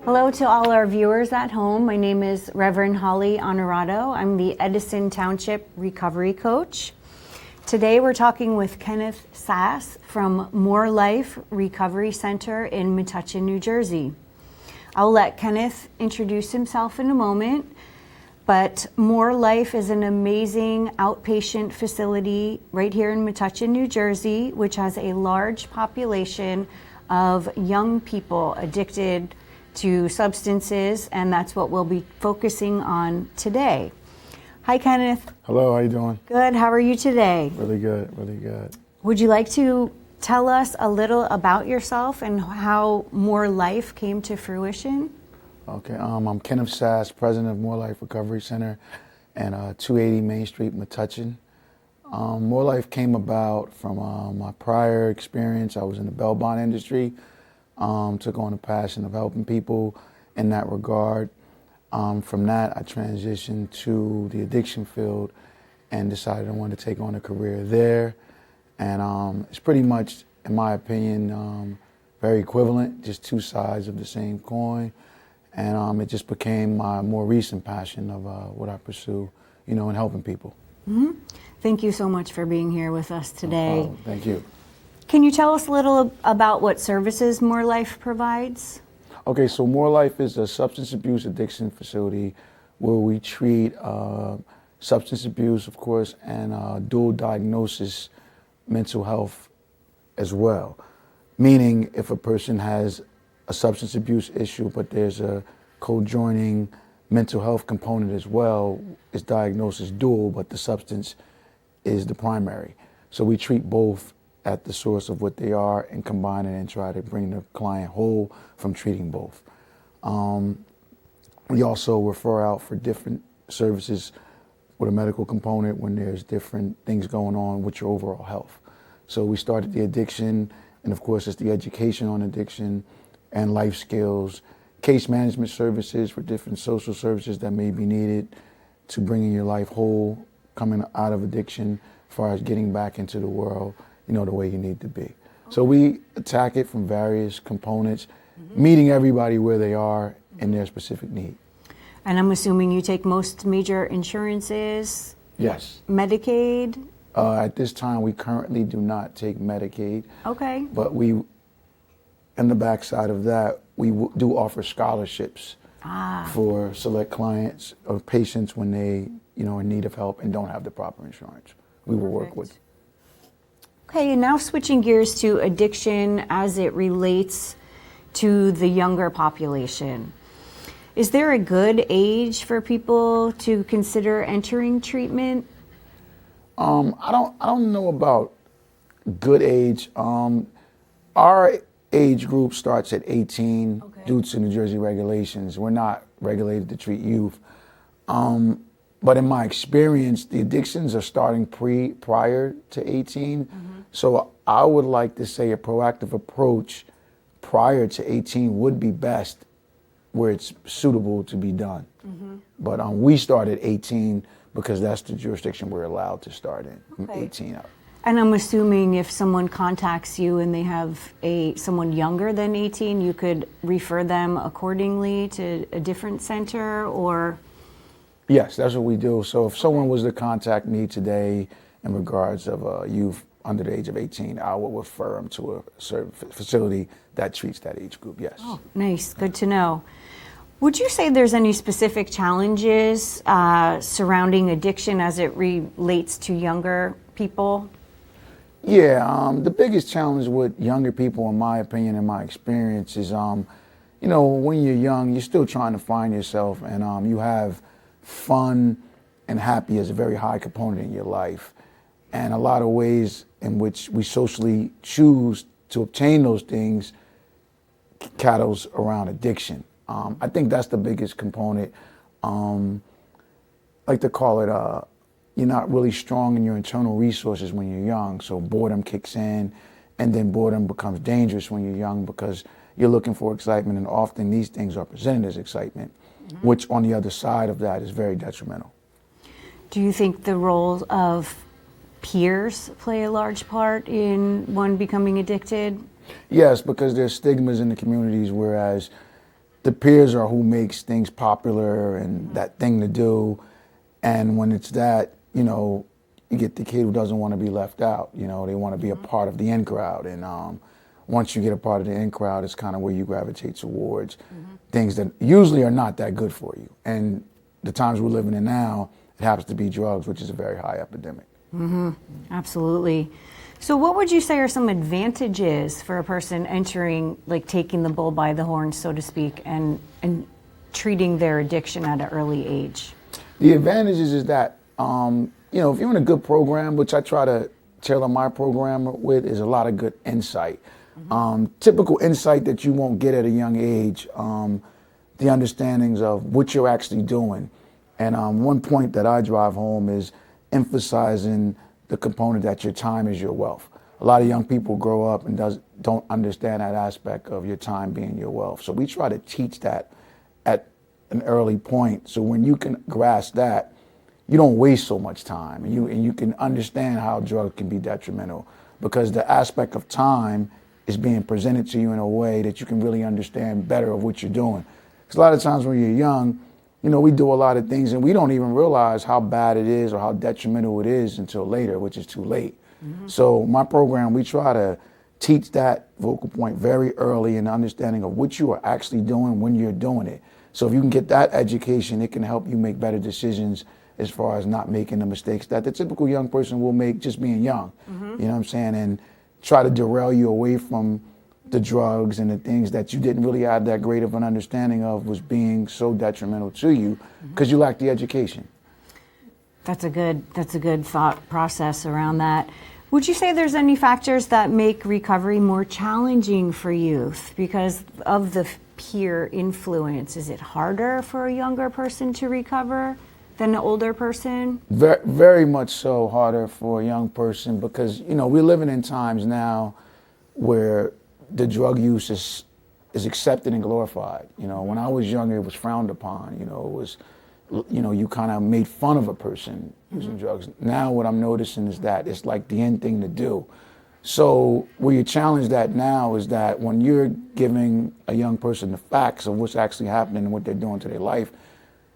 Hello to all our viewers at home. My name is Reverend Holly Onorato. I'm the Edison Township Recovery Coach. Today we're talking with Kenneth Sass from More Life Recovery Center in Metuchen, New Jersey. I'll let Kenneth introduce himself in a moment, but More Life is an amazing outpatient facility right here in Metuchen, New Jersey, which has a large population of young people addicted to substances, and that's what we'll be focusing on today. Hi, Kenneth. Hello, how you doing? Good. How are you today? Really good, really good. Would you like to tell us a little about yourself and how More Life came to fruition? Okay, I'm Kenneth Sass, president of More Life Recovery Center and 280 Main Street, Metuchen. More Life came about from my prior experience. I was in the bail bond industry. Took on a passion of helping people in that regard. From that, I transitioned to the addiction field and decided I wanted to take on a career there. And it's pretty much, in my opinion, very equivalent, just two sides of the same coin. And it just became my more recent passion of what I pursue, in helping people. Mm-hmm. Thank you so much for being here with us today. Oh, thank you. Can you tell us a little about what services More Life provides? Okay, so More Life is a substance abuse addiction facility where we treat substance abuse, of course, and dual diagnosis mental health as well. Meaning if a person has a substance abuse issue, but there's a co-joining mental health component as well, it's diagnosed as dual, but the substance is the primary. So we treat both at the source of what they are and combine it and try to bring the client whole from treating both. We also refer out for different services with a medical component when there's different things going on with your overall health. So we started the addiction, and of course it's the education on addiction and life skills, case management services for different social services that may be needed to bringing your life whole, coming out of addiction, as far as getting back into the world, the way you need to be. So we attack it from various components, meeting everybody where they are in their specific need. And I'm assuming you take most major insurances? Yes. Medicaid? At this time, we currently do not take Medicaid. Okay. But we, in the backside of that, we do offer scholarships for select clients or patients when they, in need of help and don't have the proper insurance. We will work with. Okay, and now switching gears to addiction as it relates to the younger population. Is there a good age for people to consider entering treatment? I don't know about good age. Our age group starts at 18 due to New Jersey regulations. We're not regulated to treat youth. But in my experience, the addictions are starting prior to 18. So I would like to say a proactive approach prior to 18 would be best where it's suitable to be done. But we start at 18 because that's the jurisdiction we're allowed to start in, from 18 up. And I'm assuming if someone contacts you and they have someone younger than 18, you could refer them accordingly to a different center, or? Yes, that's what we do. So if someone was to contact me today in regards of a youth under the age of 18, I will refer them to a facility that treats that age group, yes. Oh, nice. Good to know. Would you say there's any specific challenges surrounding addiction as it relates to younger people? Yeah, the biggest challenge with younger people, in my opinion and my experience, is, when you're young, you're still trying to find yourself, and you have fun and happy as a very high component in your life. And a lot of ways in which we socially choose to obtain those things cattles around addiction. I think that's the biggest component. I like to call it, you're not really strong in your internal resources when you're young, so boredom kicks in, and then boredom becomes dangerous when you're young because you're looking for excitement, and often these things are presented as excitement, which on the other side of that is very detrimental. Do you think the role of peers play a large part in one becoming addicted? Yes, because there's stigmas in the communities, whereas the peers are who makes things popular and that thing to do. And when it's that, you know, you get the kid who doesn't want to be left out. You know, they want to be a part of the in crowd. And once you get a part of the in crowd, it's kind of where you gravitate towards things that usually are not that good for you. And the times we're living in now, it happens to be drugs, which is a very high epidemic. Absolutely. So what would you say are some advantages for a person entering, like taking the bull by the horns, so to speak, and treating their addiction at an early age? The advantages is that, you know, if you're in a good program, which I try to tailor my program with, is a lot of good insight. Typical insight that you won't get at a young age, the understandings of what you're actually doing. And one point that I drive home is emphasizing the component that your time is your wealth. A lot of young people grow up and don't understand that aspect of your time being your wealth. So we try to teach that at an early point. So when you can grasp that, you don't waste so much time, and you can understand how drugs can be detrimental, because the aspect of time is being presented to you in a way that you can really understand better of what you're doing. Because a lot of times when you're young, you know, we do a lot of things and we don't even realize how bad it is or how detrimental it is until later, which is too late. So my program, we try to teach that vocal point very early in the understanding of what you are actually doing when you're doing it. So if you can get that education, it can help you make better decisions as far as not making the mistakes that the typical young person will make just being young. You know what I'm saying? And try to derail you away from the drugs and the things that you didn't really have that great of an understanding of was being so detrimental to you because you lack the education. That's a good thought process around that. Would you say there's any factors that make recovery more challenging for youth because of the peer influence? Is it harder for a younger person to recover than an older person? Very, very much so harder for a young person because, you know, we're living in times now where the drug use is accepted and glorified. You know, when I was younger, it was frowned upon. You know, it was, you know, you kind of made fun of a person using drugs. Now what I'm noticing is that it's like the end thing to do. So where you challenge that now is that when you're giving a young person the facts of what's actually happening and what they're doing to their life,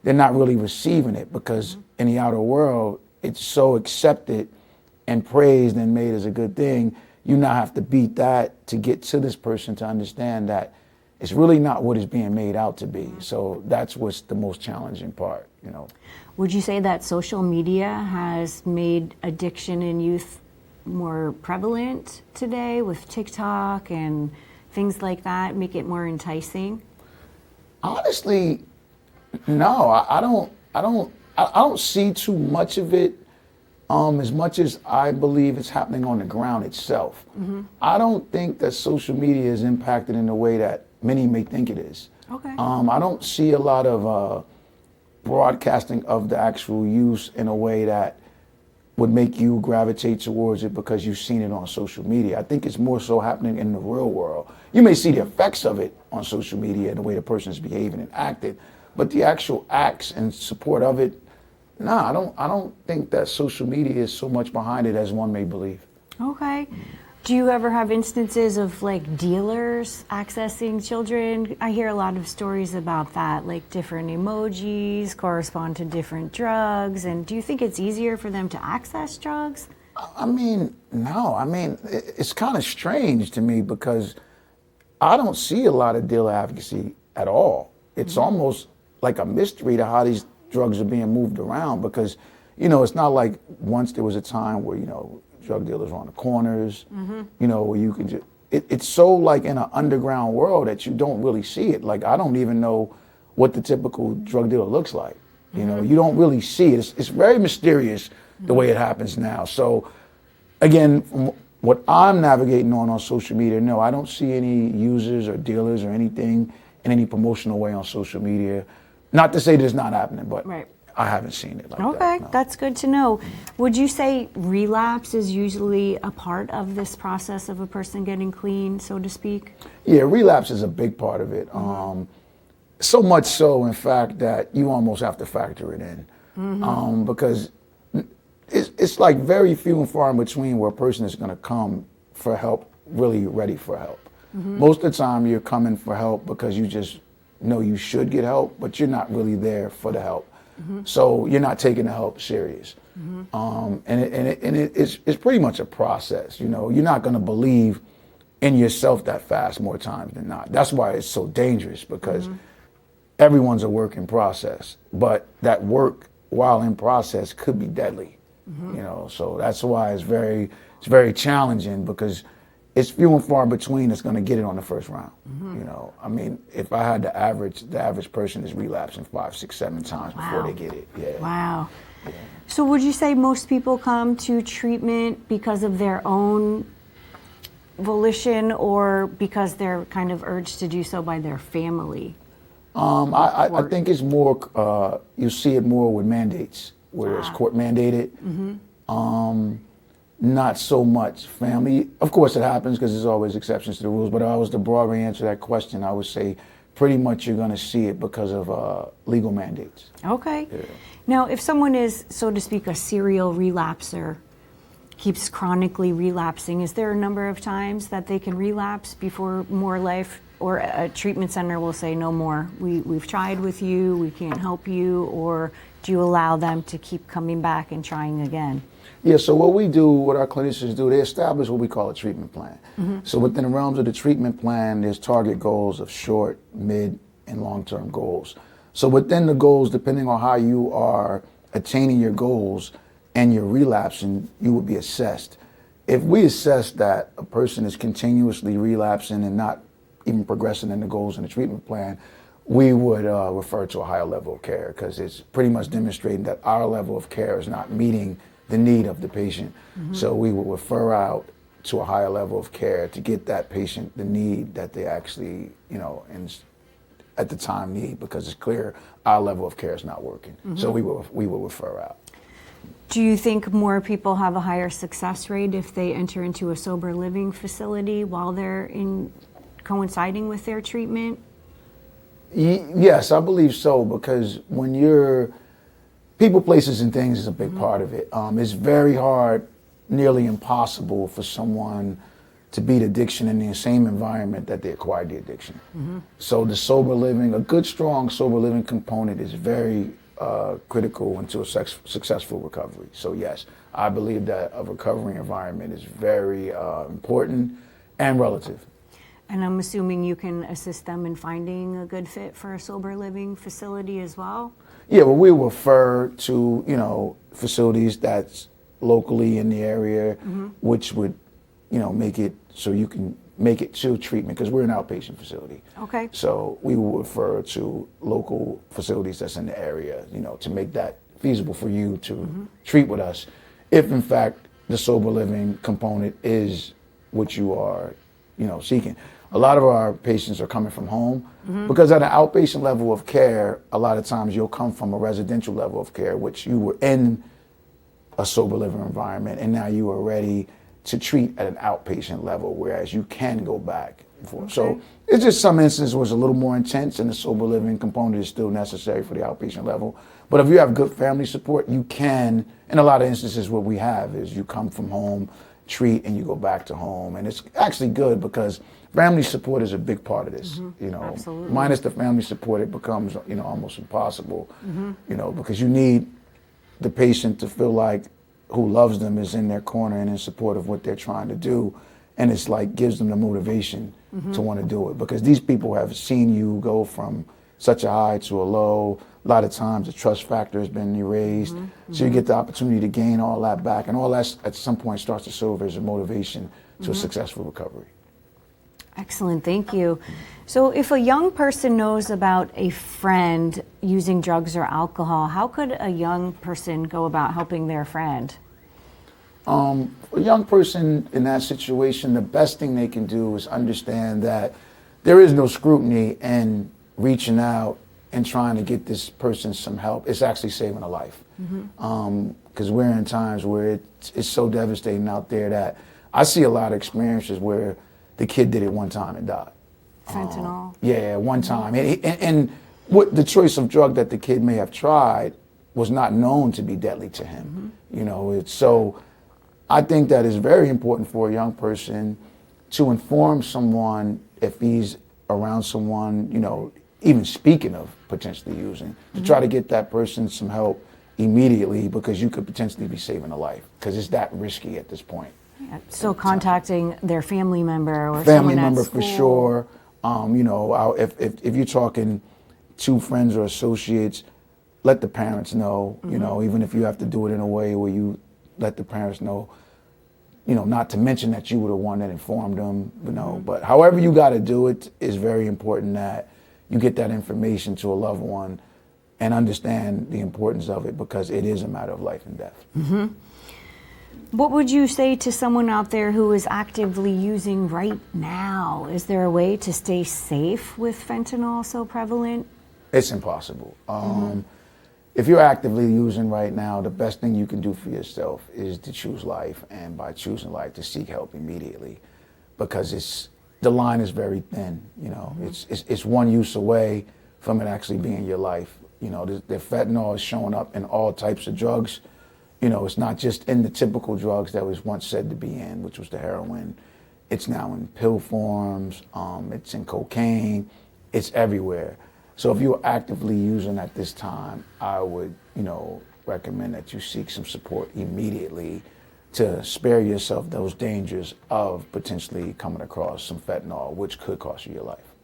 they're not really receiving it because in the outer world, it's so accepted and praised and made as a good thing. You now have to beat that to get to this person to understand that it's really not what it's being made out to be. So that's what's the most challenging part, you know. Would you say that social media has made addiction in youth more prevalent today with TikTok and things like that, make it more enticing? Honestly, no, I don't see too much of it. As much as I believe it's happening on the ground itself. I don't think that social media is impacted in the way that many may think it is. Okay. I don't see a lot of broadcasting of the actual use in a way that would make you gravitate towards it because you've seen it on social media. I think it's more so happening in the real world. You may see the effects of it on social media and the way the person is behaving and acting, but the actual acts and support of it, no, I don't think that social media is so much behind it as one may believe. Okay. Do you ever have instances of like dealers accessing children? I hear a lot of stories about that, like different emojis correspond to different drugs. And do you think it's easier for them to access drugs? I mean, no. I mean, it's kind of strange to me because I don't see a lot of dealer advocacy at all. It's almost like a mystery to how these drugs are being moved around because, you know, it's not like once there was a time where, you know, drug dealers were on the corners, you know, where you can just, it's so like in an underground world that you don't really see it. Like, I don't even know what the typical drug dealer looks like. You know, you don't really see it. It's very mysterious the way it happens now. So again, from what I'm navigating on social media, no, I don't see any users or dealers or anything in any promotional way on social media. Not to say that it's not happening, but I haven't seen it like that. Okay, No. that's good to know. Would you say relapse is usually a part of this process of a person getting clean, so to speak? Yeah, relapse is a big part of it. So much so, in fact, that you almost have to factor it in. Because it's like very few and far in between where a person is going to come for help, really ready for help. Most of the time you're coming for help because you just know you should get help, but you're not really there for the help. So you're not taking the help serious. It's pretty much a process. You know, you're not going to believe in yourself that fast more times than not. That's why it's so dangerous, because everyone's a work in process, but that work while in process could be deadly. You know, so that's why it's very challenging, because it's few and far between that's going to get it on the first round. You know, I mean, if I had the average person is relapsing 5, 6, 7 times before they get it. Yeah. Wow. Yeah. So would you say most people come to treatment because of their own volition, or because they're kind of urged to do so by their family? I think it's more, you see it more with mandates, where it's court mandated. Not so much family. Of course it happens, because there's always exceptions to the rules, but if I was to broadly answer that question, I would say pretty much you're going to see it because of legal mandates. Okay. Yeah. Now, if someone is, so to speak, a serial relapser, keeps chronically relapsing, is there a number of times that they can relapse before more life, or a treatment center will say, no more, we've tried with you, we can't help you, or do you allow them to keep coming back and trying again? Yeah, so what our clinicians do, they establish what we call a treatment plan. So within the realms of the treatment plan, there's target goals of short, mid, and long-term goals. So within the goals, depending on how you are attaining your goals and you're relapsing, you will be assessed. If we assess that a person is continuously relapsing and not even progressing in the goals in the treatment plan, we would refer to a higher level of care, because it's pretty much demonstrating that our level of care is not meeting the need of the patient. So we will refer out to a higher level of care to get that patient the need that they actually, you know, at the time need, because it's clear our level of care is not working. So we will refer out. Do you think more people have a higher success rate if they enter into a sober living facility while they're coinciding with their treatment? Yes, I believe so, because when you're people, places, and things is a big part of it. It's very hard, nearly impossible, for someone to beat addiction in the same environment that they acquired the addiction. So the sober living, a good, strong sober living component is very critical into a successful recovery. So yes, I believe that a recovery environment is very important and relative. And I'm assuming you can assist them in finding a good fit for a sober living facility as well? Yeah, well, we refer to, you know, facilities that's locally in the area, which would, you know, make it so you can make it to treatment, because we're an outpatient facility. Okay. So we will refer to local facilities that's in the area, you know, to make that feasible for you to treat with us, if in fact the sober living component is what you are, you know, seeking. A lot of our patients are coming from home, because at an outpatient level of care, a lot of times you'll come from a residential level of care, which you were in a sober living environment, and now you are ready to treat at an outpatient level, whereas you can go back and forth. Okay. So it's just some instances where it's a little more intense, and the sober living component is still necessary for the outpatient level. But if you have good family support, you can, in a lot of instances what we have is you come from home, treat, and you go back to home. And it's actually good, because family support is a big part of this. You know, absolutely. Minus the family support, it becomes, you know, almost impossible, you know, because you need the patient to feel like who loves them is in their corner and in support of what they're trying to do. And it's like gives them the motivation to want to do it, because these people have seen you go from such a high to a low. A lot of times the trust factor has been erased. So you get the opportunity to gain all that back, and all that at some point starts to serve as a motivation to a successful recovery. Excellent, thank you. So if a young person knows about a friend using drugs or alcohol, how could a young person go about helping their friend? A young person in that situation, the best thing they can do is understand that there is no scrutiny in reaching out and trying to get this person some help. It's actually saving a life. Because we're in times where it's so devastating out there that I see a lot of experiences where the kid did it one time and died. Fentanyl. Yeah, one time. And what the choice of drug that the kid may have tried was not known to be deadly to him. You know, so I think that it's very important for a young person to inform someone if he's around someone, you know, even speaking of potentially using, to try to get that person some help immediately, because you could potentially be saving a life, because it's that risky at this point. Yeah. So contacting their family member or Family someone at member school. for sure. You know, if you're talking to friends or associates, let the parents know, you know, even if you have to do it in a way where you let the parents know, you know, not to mention that you were the one that informed them, you know, but however you got to do it is very important that you get that information to a loved one and understand the importance of it, because it is a matter of life and death. What would you say to someone out there who is actively using right now? Is there a way to stay safe with fentanyl so prevalent? It's impossible. If you're actively using right now, the best thing you can do for yourself is to choose life, and by choosing life, to seek help immediately, because the line is very thin. You know, it's one use away from it actually being your life. You know, the fentanyl is showing up in all types of drugs. You know, it's not just in the typical drugs that was once said to be in, which was the heroin. It's now in pill forms. It's in cocaine. It's everywhere. So if you're actively using at this time, I would, you know, recommend that you seek some support immediately to spare yourself those dangers of potentially coming across some fentanyl, which could cost you your life.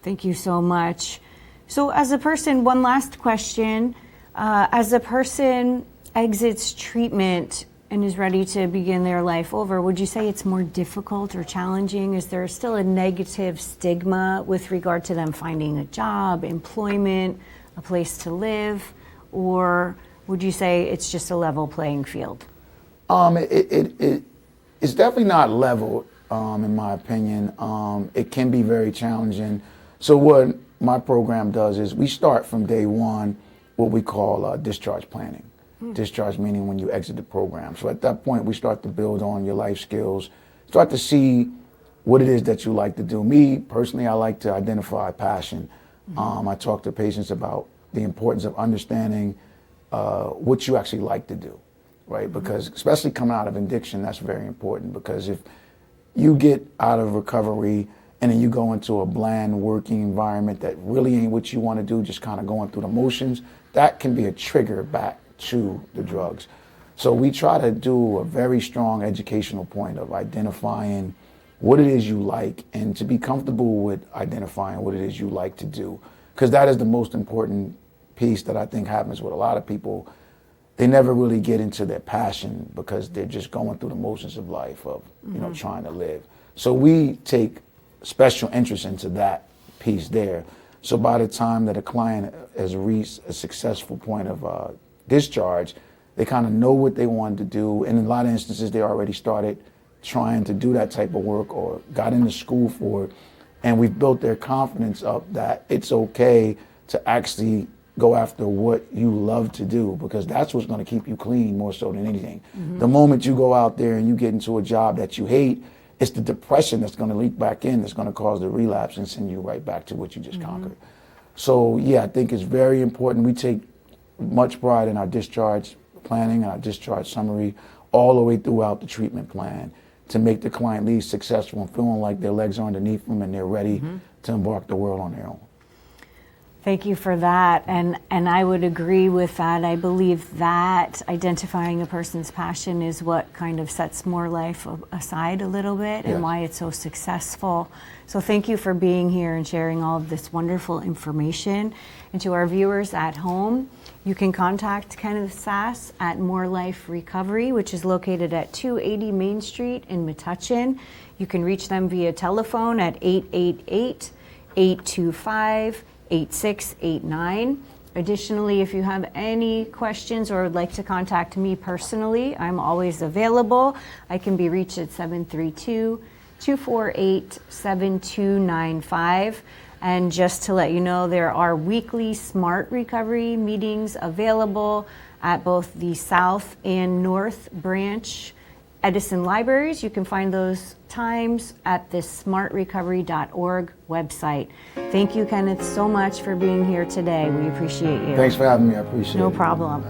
Thank you so much. So as a person, one last question. As a person exits treatment and is ready to begin their life over, would you say it's more difficult or challenging? Is there still a negative stigma with regard to them finding a job, employment, a place to live? Or would you say it's just a level playing field? It's definitely not level, in my opinion. It can be very challenging. So what my program does is we start from day one what we call discharge planning. Discharge meaning when you exit the program. So at that point, we start to build on your life skills, start to see what it is that you like to do. Me, personally, I like to identify passion. I talk to patients about the importance of understanding what you actually like to do, right? Because especially coming out of addiction, that's very important, because if you get out of recovery and then you go into a bland working environment that really ain't what you want to do, just kind of going through the motions, that can be a trigger back to the drugs. So we try to do a very strong educational point of identifying what it is you like, and to be comfortable with identifying what it is you like to do, because that is the most important piece that I think happens with a lot of people. They never really get into their passion because they're just going through the motions of life of, you know, trying to live. So we take special interest into that piece there. So by the time that a client has reached a successful point of discharge, they kind of know what they wanted to do. And in a lot of instances, they already started trying to do that type of work or got into school for it. And we've built their confidence up that it's okay to actually go after what you love to do, because that's what's going to keep you clean more so than anything. The moment you go out there and you get into a job that you hate, it's the depression that's going to leak back in that's going to cause the relapse and send you right back to what you just conquered. So yeah, I think it's very important. We take much pride in our discharge planning and our discharge summary all the way throughout the treatment plan to make the client leave successful and feeling like their legs are underneath them and they're ready to embark the world on their own. Thank you for that. And I would agree with that. I believe that identifying a person's passion is what kind of sets more life aside a little bit and why it's so successful. So thank you for being here and sharing all of this wonderful information. And to our viewers at home, you can contact Kenneth Sass at More Life Recovery, which is located at 280 Main Street in Metuchen. You can reach them via telephone at 888-825-8689. Additionally, if you have any questions or would like to contact me personally, I'm always available. I can be reached at 732-248-7295. And just to let you know, there are weekly Smart Recovery meetings available at both the South and North Branch Edison libraries. You can find those times at the smartrecovery.org website. Thank you, Kenneth, so much for being here today. We appreciate you. Thanks for having me. I appreciate it. No problem.